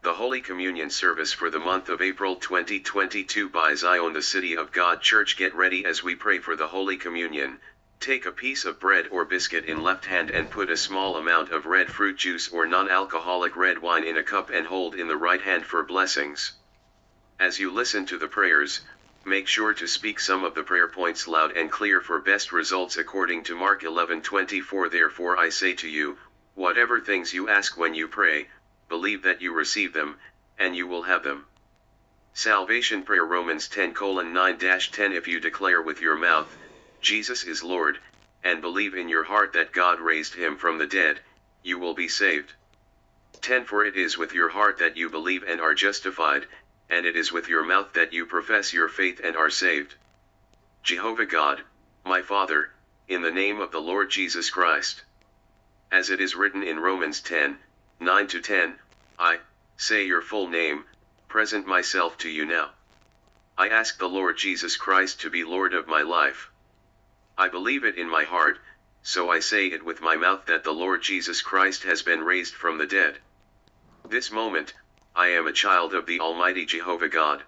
The Holy Communion service for the month of April 2022 by Zion the City of God Church. Get ready as we pray for the Holy Communion. Take a piece of bread or biscuit in left hand and put a small amount of red fruit juice or non-alcoholic red wine in a cup and hold in the right hand for blessings. As you listen to the prayers, make sure to speak some of the prayer points loud and clear for best results according to Mark 11:24. Therefore I say to you, whatever things you ask when you pray, believe that you receive them, and you will have them. Salvation Prayer Romans 10:9-10. If you declare with your mouth, Jesus is Lord, and believe in your heart that God raised him from the dead, you will be saved. 10. For it is with your heart that you believe and are justified, and it is with your mouth that you profess your faith and are saved. Jehovah God, my Father, in the name of the Lord Jesus Christ. As it is written in Romans 10:9-10, I say your full name, present myself to you now. I ask the Lord Jesus Christ to be Lord of my life. I believe it in my heart, so I say it with my mouth that the Lord Jesus Christ has been raised from the dead. This moment, I am a child of the Almighty Jehovah God.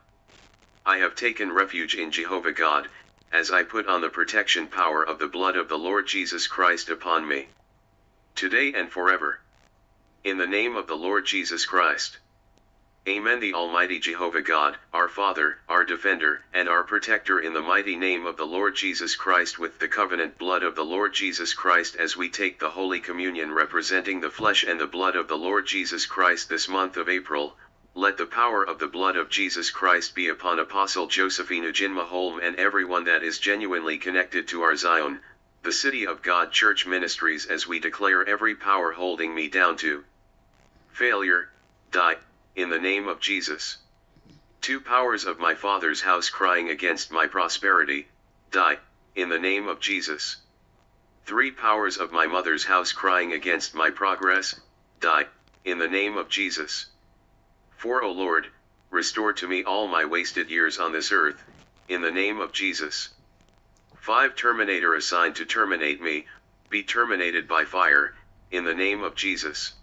I have taken refuge in Jehovah God, as I put on the protection power of the blood of the Lord Jesus Christ upon me, today and forever. In the name of the Lord Jesus Christ. Amen. The Almighty Jehovah God, our Father, our Defender, and our Protector, in the mighty name of the Lord Jesus Christ, with the covenant blood of the Lord Jesus Christ, as we take the Holy Communion representing the flesh and the blood of the Lord Jesus Christ this month of April, let the power of the blood of Jesus Christ be upon Apostle Josephine Ujinma Holm and everyone that is genuinely connected to our Zion, the City of God Church Ministries, as we declare every power holding me down to failure, die, in the name of Jesus. 2 powers of my father's house crying against my prosperity, die, in the name of Jesus. 3 powers of my mother's house crying against my progress, die, in the name of Jesus. 4. O Lord, restore to me all my wasted years on this earth, in the name of Jesus. 5. Terminator assigned to terminate me, be terminated by fire, in the name of Jesus.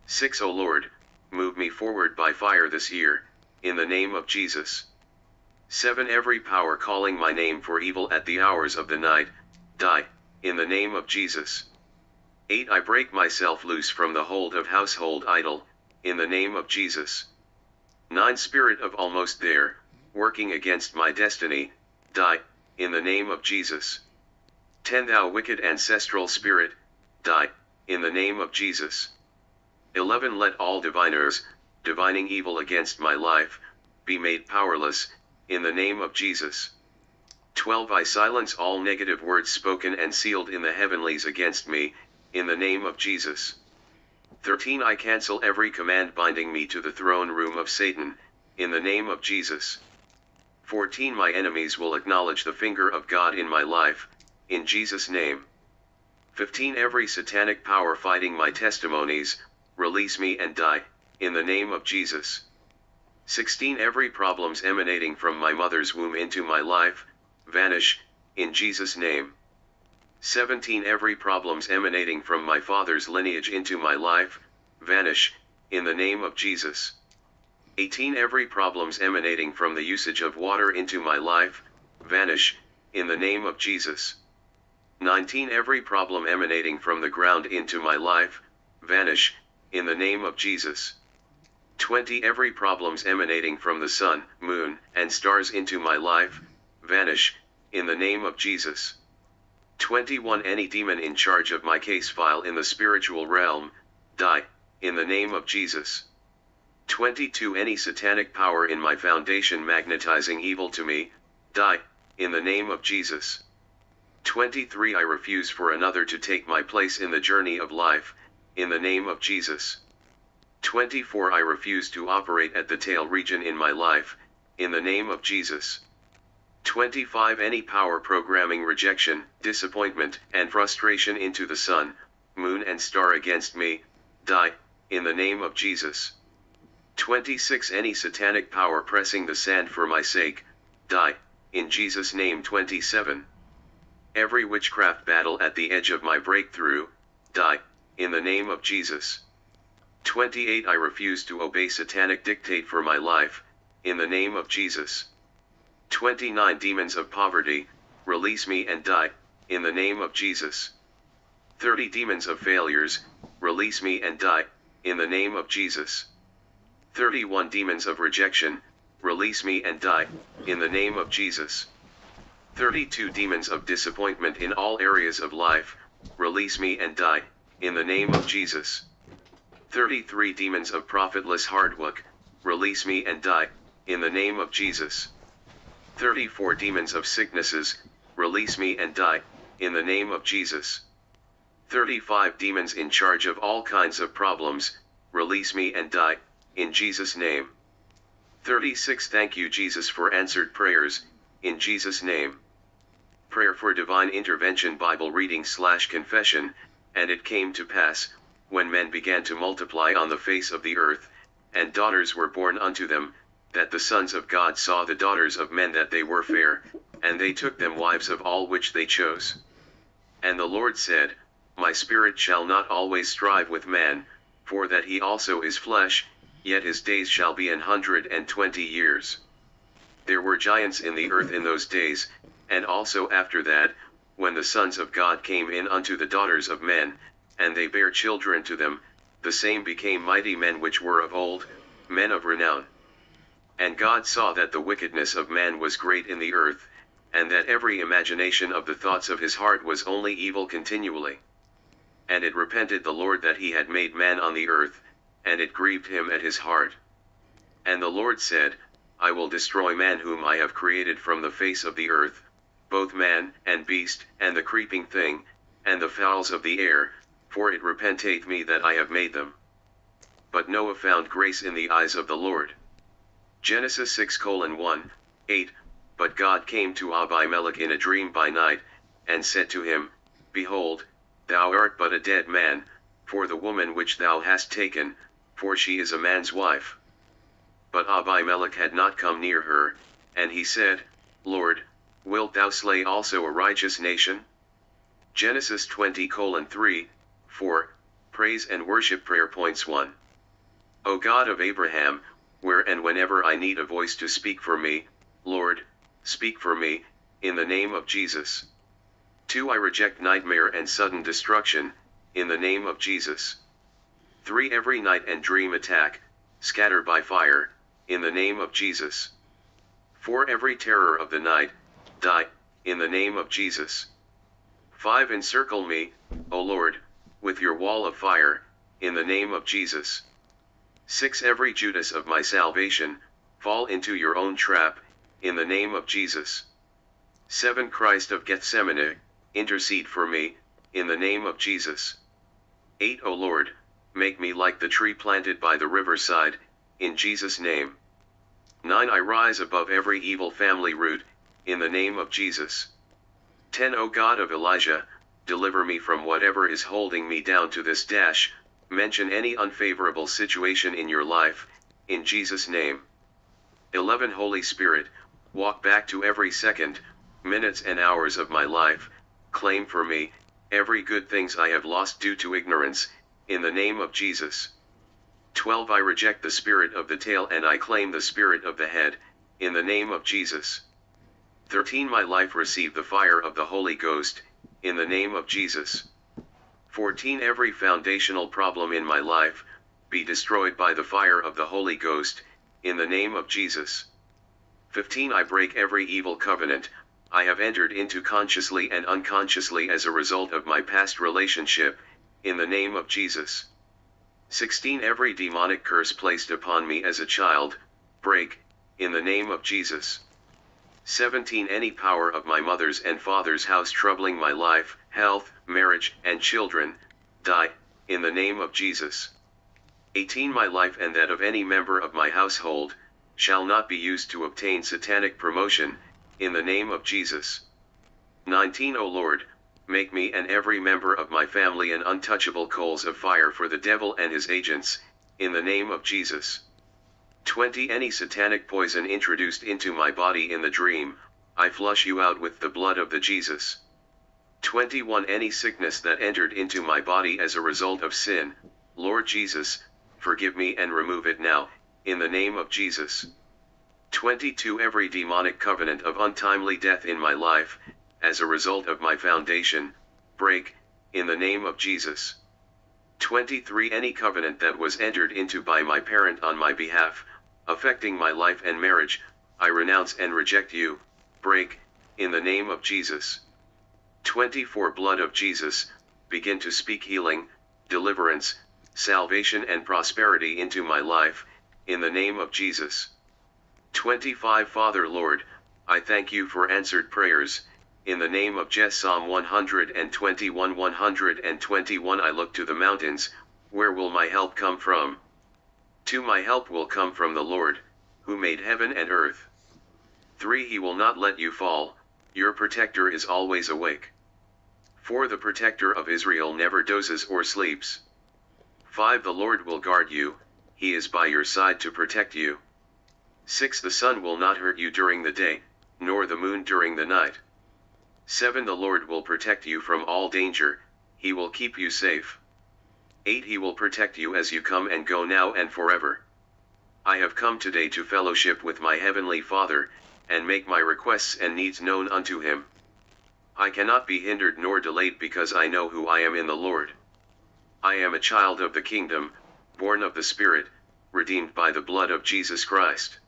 6. O Lord, move me forward by fire this year, in the name of Jesus. 7. Every power calling my name for evil at the hours of the night, die, in the name of Jesus. 8. I break myself loose from the hold of household idol, in the name of Jesus. 9. Spirit of almost there, working against my destiny, die, in the name of Jesus. 10. Thou wicked ancestral spirit, die, in the name of Jesus. 11. Let all diviners, divining evil against my life, be made powerless, in the name of Jesus. 12. I silence all negative words spoken and sealed in the heavenlies against me, in the name of Jesus. 13. I cancel every command binding me to the throne room of Satan, in the name of Jesus. 14. My enemies will acknowledge the finger of God in my life, in Jesus' name. 15. Every satanic power fighting my testimonies, release me and die, in the name of Jesus. 16. Every problems emanating from my mother's womb into my life, vanish, in Jesus' name. 17. Every problems emanating from my father's lineage into my life, vanish, in the name of Jesus. 18. Every problems emanating from the usage of water into my life, vanish, in the name of Jesus. 19. Every problem emanating from the ground into my life, vanish, in the name of Jesus. 20. Every problems emanating from the sun, moon, and stars into my life, vanish, in the name of Jesus. 21. Any demon in charge of my case file in the spiritual realm, die, in the name of Jesus. 22. Any satanic power in my foundation magnetizing evil to me, die, in the name of Jesus. 23. I refuse for another to take my place in the journey of life, in the name of Jesus. 24. I refuse to operate at the tail region in my life, in the name of Jesus. 25. Any power programming rejection, disappointment, and frustration into the sun, moon and star against me, die, in the name of Jesus. 26. Any satanic power pressing the sand for my sake, die, in Jesus' name. 27. Every witchcraft battle at the edge of my breakthrough, die, in the name of Jesus. 28 I refuse to obey satanic dictate for my life, in the name of Jesus. 29 Demons of poverty, release me and die, in the name of Jesus. 30 Demons of failures, release me and die, in the name of Jesus. 31 Demons of rejection, release me and die, in the name of Jesus. 32 Demons of disappointment in all areas of life, release me and die, in the name of Jesus. 33 Demons of profitless hard work, release me and die, in the name of Jesus. 34 Demons of sicknesses, release me and die, in the name of Jesus. 35 Demons in charge of all kinds of problems, release me and die, in Jesus' name. 36 Thank you Jesus for answered prayers, in Jesus' name. Prayer for Divine Intervention Bible reading / confession, and it came to pass, when men began to multiply on the face of the earth, and daughters were born unto them, that the sons of God saw the daughters of men that they were fair, and they took them wives of all which they chose. And the Lord said, My spirit shall not always strive with man, for that he also is flesh, yet his days shall be 120 years. There were giants in the earth in those days, and also after that, when the sons of God came in unto the daughters of men, and they bare children to them, the same became mighty men which were of old, men of renown. And God saw that the wickedness of man was great in the earth, and that every imagination of the thoughts of his heart was only evil continually. And it repented the Lord that he had made man on the earth, and it grieved him at his heart. And the Lord said, I will destroy man whom I have created from the face of the earth, both man, and beast, and the creeping thing, and the fowls of the air, for it repenteth me that I have made them. But Noah found grace in the eyes of the Lord. Genesis 6:1, 8, But God came to Abimelech in a dream by night, and said to him, Behold, thou art but a dead man, for the woman which thou hast taken, for she is a man's wife. But Abimelech had not come near her, and he said, Lord, wilt thou slay also a righteous nation? Genesis 20:3, 4, Praise and Worship Prayer Points 1. O God of Abraham, where and whenever I need a voice to speak for me, Lord, speak for me, in the name of Jesus. 2 I reject nightmare and sudden destruction, in the name of Jesus. 3 Every night and dream attack, scatter by fire, in the name of Jesus. 4 Every terror of the night, die, in the name of Jesus. 5 Encircle me, O Lord, with your wall of fire, in the name of Jesus. 6 Every Judas of my salvation, fall into your own trap, in the name of Jesus. 7 Christ of Gethsemane, intercede for me, in the name of Jesus. 8 O Lord, make me like the tree planted by the riverside, in Jesus' name. 9 I rise above every evil family root, in the name of Jesus. 10 O God of Elijah, deliver me from whatever is holding me down to this dash, mention any unfavorable situation in your life, in Jesus' name. 11 Holy Spirit, walk back to every second, minutes and hours of my life, claim for me, every good things I have lost due to ignorance, in the name of Jesus. 12 I reject the spirit of the tail and I claim the spirit of the head, in the name of Jesus. 13 My life receive the fire of the Holy Ghost, in the name of Jesus. 14 Every foundational problem in my life, be destroyed by the fire of the Holy Ghost, in the name of Jesus. 15 I break every evil covenant I have entered into consciously and unconsciously as a result of my past relationship, in the name of Jesus. 16 Every demonic curse placed upon me as a child, break, in the name of Jesus. 17 Any power of my mother's and father's house troubling my life, health, marriage, and children, die, in the name of Jesus. 18 My life and that of any member of my household, shall not be used to obtain satanic promotion, in the name of Jesus. 19 O Lord, make me and every member of my family an untouchable coals of fire for the devil and his agents, in the name of Jesus. 20 Any satanic poison introduced into my body in the dream, I flush you out with the blood of the Jesus. 21 Any sickness that entered into my body as a result of sin, Lord Jesus, forgive me and remove it now, in the name of Jesus. 22. Every demonic covenant of untimely death in my life, as a result of my foundation, break, in the name of Jesus. 23. Any covenant that was entered into by my parent on my behalf, affecting my life and marriage, I renounce and reject you, break, in the name of Jesus. 24. Blood of Jesus, begin to speak healing, deliverance, salvation and prosperity into my life, in the name of Jesus. 25. Father Lord, I thank you for answered prayers, in the name of Jesus. Psalm 121. 121. I look to the mountains, where will my help come from? 2. My help will come from the Lord, who made heaven and earth. 3. He will not let you fall, your protector is always awake. 4. The protector of Israel never dozes or sleeps. 5. The Lord will guard you, he is by your side to protect you. 6. The sun will not hurt you during the day, nor the moon during the night. 7. The Lord will protect you from all danger, he will keep you safe. 8. He will protect you as you come and go now and forever. I have come today to fellowship with my heavenly Father, and make my requests and needs known unto him. I cannot be hindered nor delayed because I know who I am in the Lord. I am a child of the kingdom, born of the Spirit, redeemed by the blood of Jesus Christ.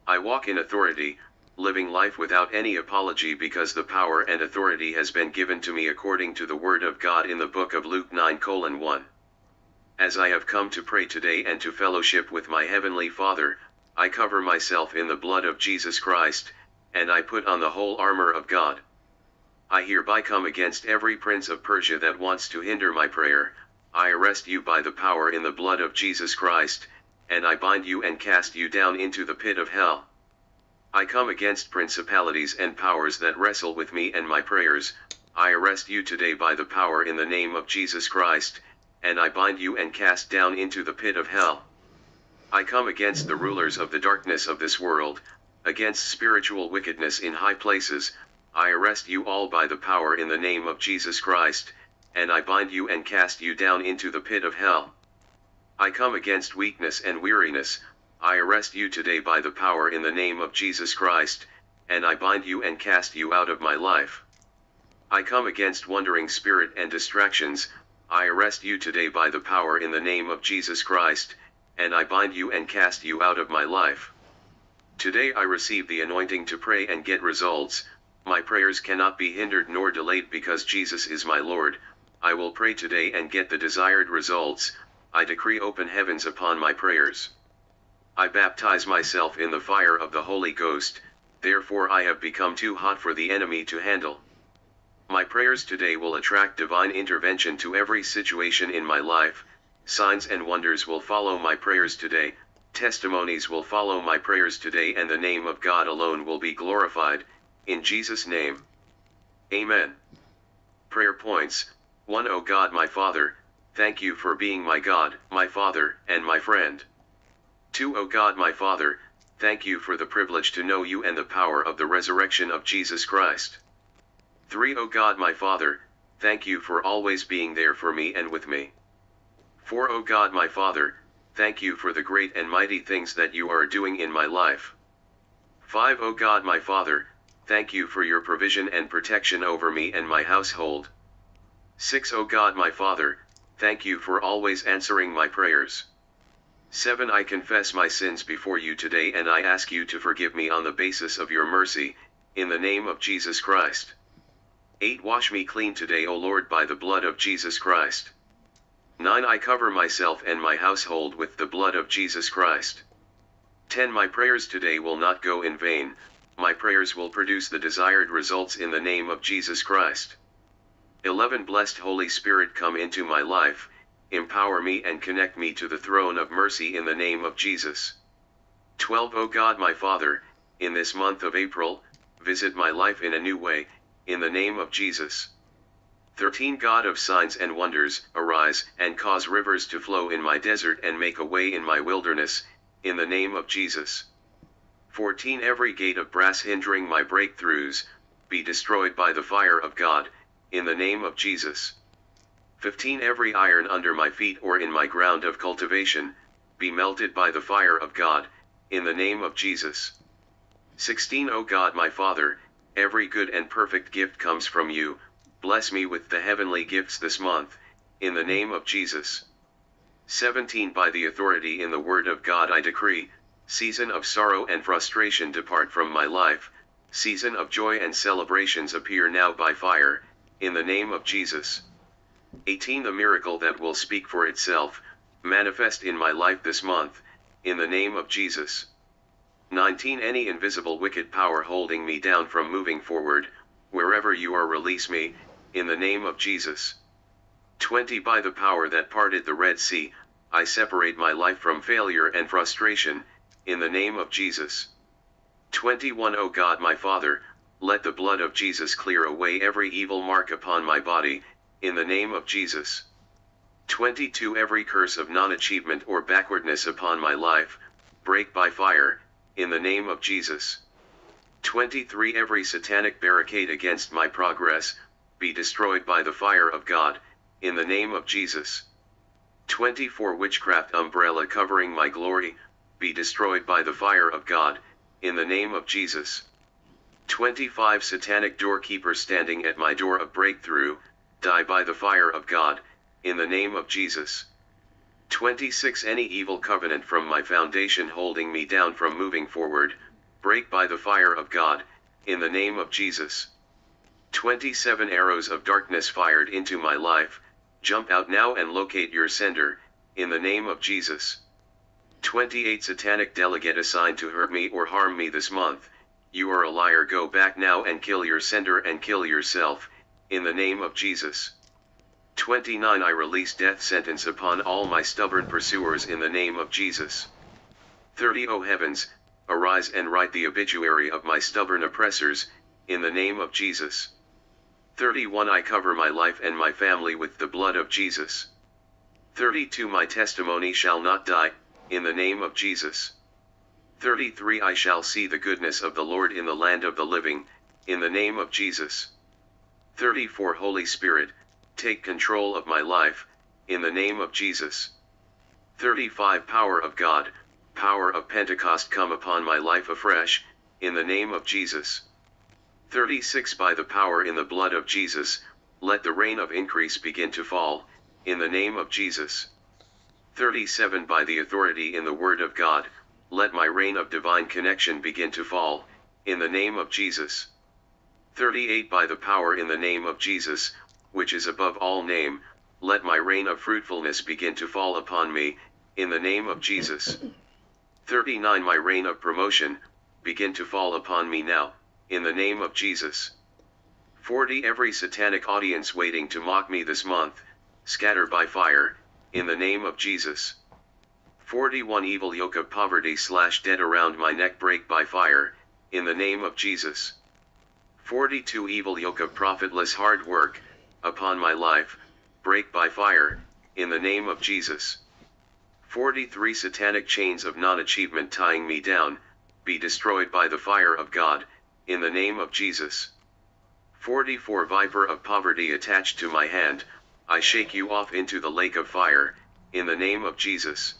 I walk in authority, living life without any apology because the power and authority has been given to me according to the word of God in the book of Luke 9:1. As I have come to pray today and to fellowship with my heavenly Father, I cover myself in the blood of Jesus Christ, and I put on the whole armor of God. I hereby come against every prince of Persia that wants to hinder my prayer. I arrest you by the power in the blood of Jesus Christ, and I bind you and cast you down into the pit of hell. I come against principalities and powers that wrestle with me and my prayers. I arrest you today by the power in the name of Jesus Christ, and I bind you and cast down into the pit of hell. I come against the rulers of the darkness of this world, against spiritual wickedness in high places. I arrest you all by the power in the name of Jesus Christ, and I bind you and cast you down into the pit of hell. I come against weakness and weariness. I arrest you today by the power in the name of Jesus Christ, and I bind you and cast you out of my life. I come against wandering spirit and distractions. I arrest you today by the power in the name of Jesus Christ, and I bind you and cast you out of my life. Today I receive the anointing to pray and get results. My prayers cannot be hindered nor delayed because Jesus is my Lord. I will pray today and get the desired results. I decree open heavens upon my prayers. I baptize myself in the fire of the Holy Ghost, therefore I have become too hot for the enemy to handle. My prayers today will attract divine intervention to every situation in my life. Signs and wonders will follow my prayers today, testimonies will follow my prayers today, and the name of God alone will be glorified, in Jesus' name. Amen. Prayer points. 1. O God my Father, thank you for being my God, my Father, and my friend. 2. O God my Father, thank you for the privilege to know you and the power of the resurrection of Jesus Christ. 3. O God my Father, thank you for always being there for me and with me. 4. O God my Father, thank you for the great and mighty things that you are doing in my life. 5. O God my Father, thank you for your provision and protection over me and my household. 6. O God my Father, thank you for always answering my prayers. 7. I confess my sins before you today and I ask you to forgive me on the basis of your mercy, in the name of Jesus Christ. 8. Wash me clean today, O Lord, by the blood of Jesus Christ. 9. I cover myself and my household with the blood of Jesus Christ. 10. My prayers today will not go in vain. My prayers will produce the desired results in the name of Jesus Christ. 11. Blessed Holy Spirit, come into my life, empower me and connect me to the throne of mercy in the name of Jesus. 12. O God my Father, in this month of April, visit my life in a new way, in the name of Jesus. 13. God of signs and wonders, arise and cause rivers to flow in my desert and make a way in my wilderness, in the name of Jesus. 14. Every gate of brass hindering my breakthroughs, be destroyed by the fire of God, in the name of Jesus. 15 Every iron under my feet or in my ground of cultivation, be melted by the fire of God, in the name of Jesus. 16 O God my Father, every good and perfect gift comes from you, bless me with the heavenly gifts this month, in the name of Jesus. 17 By the authority in the word of God I decree, season of sorrow and frustration depart from my life, season of joy and celebrations appear now by fire, in the name of Jesus. 18 The miracle that will speak for itself, manifest in my life this month, in the name of Jesus. 19 Any invisible wicked power holding me down from moving forward, wherever you are release me, in the name of Jesus. 20 By the power that parted the Red Sea, I separate my life from failure and frustration, in the name of Jesus. 21 O God my Father, let the blood of Jesus clear away every evil mark upon my body, in the name of Jesus. 22 Every curse of non-achievement or backwardness upon my life, break by fire, in the name of Jesus. 23 Every satanic barricade against my progress, be destroyed by the fire of God, in the name of Jesus. 24 Witchcraft umbrella covering my glory, be destroyed by the fire of God, in the name of Jesus. 25 Satanic doorkeeper standing at my door of breakthrough, die by the fire of God, in the name of Jesus. 26 Any evil covenant from my foundation holding me down from moving forward, break by the fire of God, in the name of Jesus. 27 Arrows of darkness fired into my life, jump out now and locate your sender, in the name of Jesus. 28 Satanic delegate assigned to hurt me or harm me this month, you are a liar, go back now and kill your sender and kill yourself, in the name of Jesus. 29 I release death sentence upon all my stubborn pursuers in the name of Jesus. 30 O heavens, arise and write the obituary of my stubborn oppressors, in the name of Jesus. 31 I cover my life and my family with the blood of Jesus. 32 My testimony shall not die, in the name of Jesus. 33 I shall see the goodness of the Lord in the land of the living, in the name of Jesus. 34 Holy Spirit, take control of my life, in the name of Jesus. 35 Power of God, power of Pentecost come upon my life afresh, in the name of Jesus. 36 By the power in the blood of Jesus, let the rain of increase begin to fall, in the name of Jesus. 37 By the authority in the word of God, let my rain of divine connection begin to fall, in the name of Jesus. 38 By the power in the name of Jesus, which is above all name, let my rain of fruitfulness begin to fall upon me, in the name of Jesus. 39 My rain of promotion, begin to fall upon me now, in the name of Jesus. 40 Every satanic audience waiting to mock me this month, scatter by fire, in the name of Jesus. 41 Evil yoke of poverty/debt around my neck break by fire, in the name of Jesus. 42 Evil yoke of profitless hard work, upon my life, break by fire, in the name of Jesus. 43 Satanic chains of non-achievement tying me down, be destroyed by the fire of God, in the name of Jesus. 44 Viper of poverty attached to my hand, I shake you off into the lake of fire, in the name of Jesus.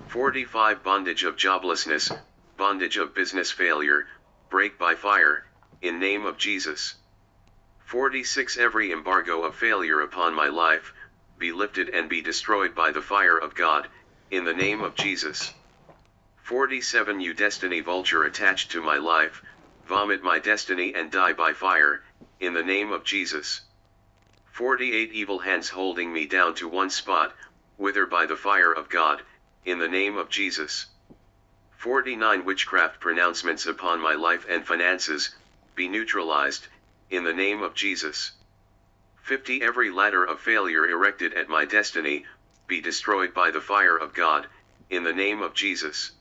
45 Bondage of joblessness, bondage of business failure, break by fire, in name of Jesus. 46 Every embargo of failure upon my life, be lifted and be destroyed by the fire of God, in the name of Jesus. 47 You destiny vulture attached to my life, vomit my destiny and die by fire, in the name of Jesus. 48 Evil hands holding me down to one spot, wither by the fire of God, in the name of Jesus. 49 Witchcraft pronouncements upon my life and finances, be neutralized, in the name of Jesus. 50 Every ladder of failure erected at my destiny, be destroyed by the fire of God, in the name of Jesus.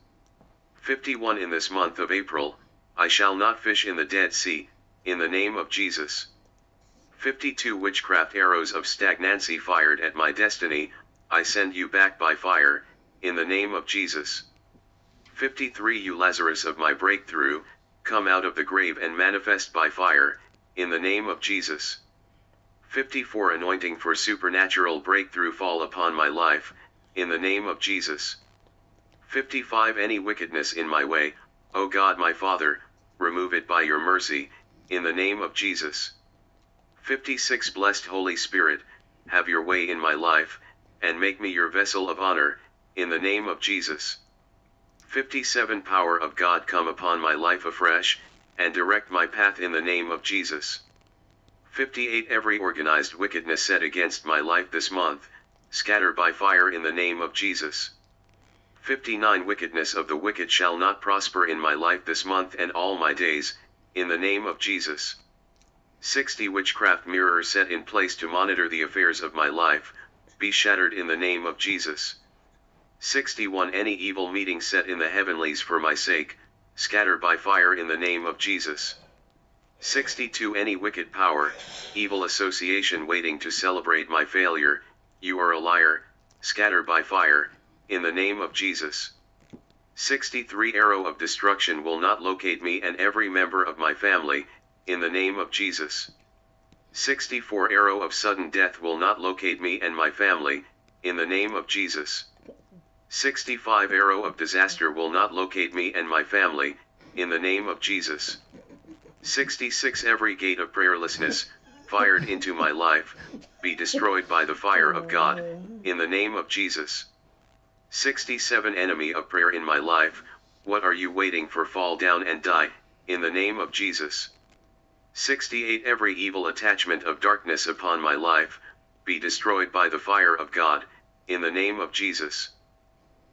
51 In this month of April, I shall not fish in the Dead Sea, in the name of Jesus. 52 Witchcraft arrows of stagnancy fired at my destiny, I send you back by fire, in the name of Jesus. 53 You Lazarus of my breakthrough, come out of the grave and manifest by fire, in the name of Jesus. 54 Anointing for supernatural breakthrough fall upon my life, in the name of Jesus. 55 Any wickedness in my way, O God my Father, remove it by your mercy, in the name of Jesus. 56 Blessed Holy Spirit, have your way in my life, and make me your vessel of honor, in the name of Jesus. 57 Power of God come upon my life afresh, and direct my path in the name of Jesus. 58 Every organized wickedness set against my life this month, scatter by fire in the name of Jesus. 59 Wickedness of the wicked shall not prosper in my life this month and all my days, in the name of Jesus. 60 Witchcraft mirror set in place to monitor the affairs of my life, be shattered in the name of Jesus. 61 Any evil meeting set in the heavenlies for my sake, scatter by fire in the name of Jesus. 62 Any wicked power, evil association waiting to celebrate my failure, you are a liar, scatter by fire, in the name of Jesus. 63 Arrow of destruction will not locate me and every member of my family, in the name of Jesus. 64 Arrow of sudden death will not locate me and my family, in the name of Jesus. 65 Arrow of disaster will not locate me and my family, in the name of Jesus. 66 Every gate of prayerlessness, fired into my life, be destroyed by the fire of God, in the name of Jesus. 67 Enemy of prayer in my life, what are you waiting for? Fall down and die, in the name of Jesus. 68 Every evil attachment of darkness upon my life, be destroyed by the fire of God, in the name of Jesus.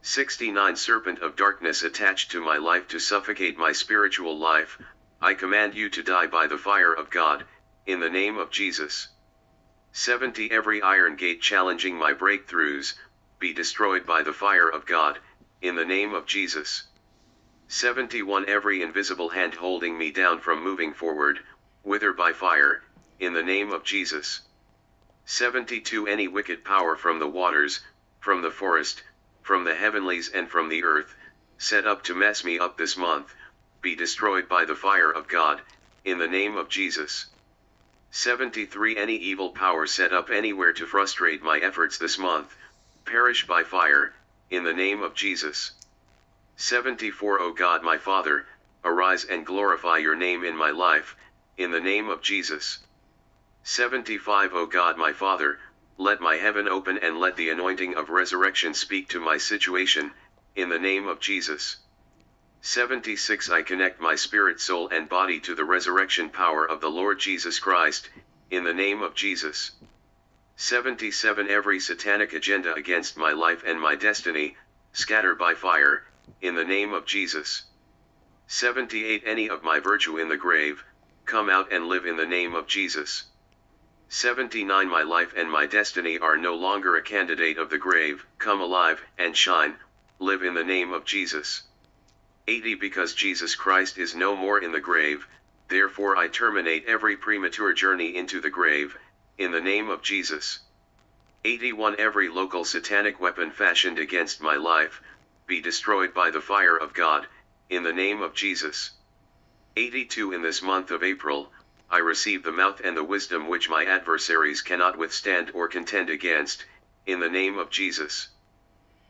69 Serpent of darkness attached to my life to suffocate my spiritual life, I command you to die by the fire of God, in the name of Jesus. 70 Every iron gate challenging my breakthroughs, be destroyed by the fire of God, in the name of Jesus. 71 Every invisible hand holding me down from moving forward, wither by fire, in the name of Jesus. 72 Any wicked power from the waters, from the forest, from the heavenlies and from the earth, set up to mess me up this month, be destroyed by the fire of God, in the name of Jesus. 73 Any evil power set up anywhere to frustrate my efforts this month, perish by fire, in the name of Jesus. 74 O God my Father, arise and glorify your name in my life, in the name of Jesus. 75 O God my Father, let my heaven open and let the anointing of resurrection speak to my situation, in the name of Jesus. 76 I connect my spirit, soul and body to the resurrection power of the Lord Jesus Christ, in the name of Jesus. 77 Every satanic agenda against my life and my destiny, scatter by fire, in the name of Jesus. 78 Any of my virtue in the grave, come out and live in the name of Jesus. 79 My life and my destiny are no longer a candidate of the grave, come alive and shine, live in the name of Jesus. 80 Because Jesus Christ is no more in the grave, therefore I terminate every premature journey into the grave, in the name of Jesus. 81 Every local satanic weapon fashioned against my life, be destroyed by the fire of God, in the name of Jesus. 82 In this month of April, I receive the mouth and the wisdom which my adversaries cannot withstand or contend against, in the name of Jesus.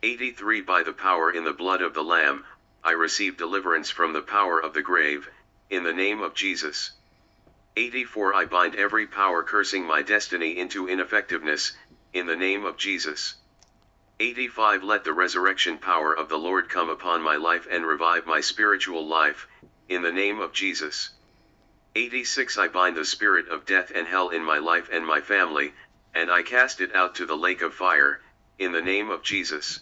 83 By the power in the blood of the Lamb, I receive deliverance from the power of the grave, in the name of Jesus. 84 I bind every power cursing my destiny into ineffectiveness, in the name of Jesus. 85 Let the resurrection power of the Lord come upon my life and revive my spiritual life, in the name of Jesus. 86 I bind the spirit of death and hell in my life and my family, and I cast it out to the lake of fire, in the name of Jesus.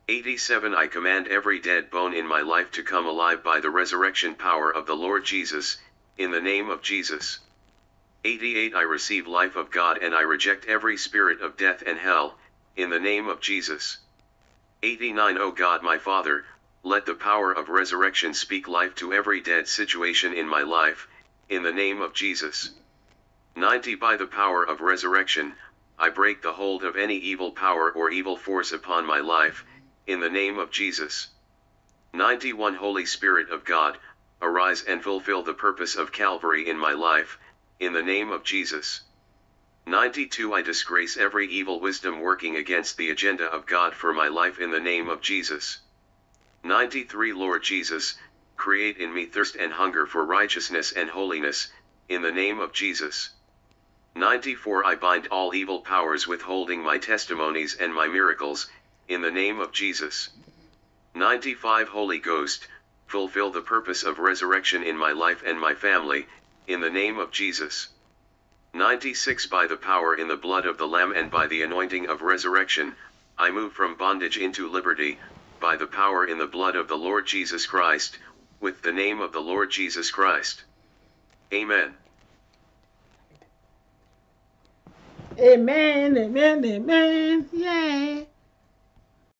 87 I command every dead bone in my life to come alive by the resurrection power of the Lord Jesus, in the name of Jesus. 88 I receive life of God and I reject every spirit of death and hell, in the name of Jesus. 89 O God my Father, let the power of resurrection speak life to every dead situation in my life, in the name of Jesus. 90 By the power of resurrection, I break the hold of any evil power or evil force upon my life, in the name of Jesus. 91 Holy Spirit of God, arise and fulfill the purpose of Calvary in my life, in the name of Jesus. 92 I disgrace every evil wisdom working against the agenda of God for my life in the name of Jesus. 93 Lord Jesus, create in me thirst and hunger for righteousness and holiness, in the name of Jesus. 94 I bind all evil powers withholding my testimonies and my miracles, in the name of Jesus. 95 Holy Ghost, fulfill the purpose of resurrection in my life and my family, in the name of Jesus. 96 By the power in the blood of the Lamb and by the anointing of resurrection, I move from bondage into liberty, by the power in the blood of the Lord Jesus Christ, with the name of the Lord Jesus Christ. Amen. Amen, amen, amen. Yay.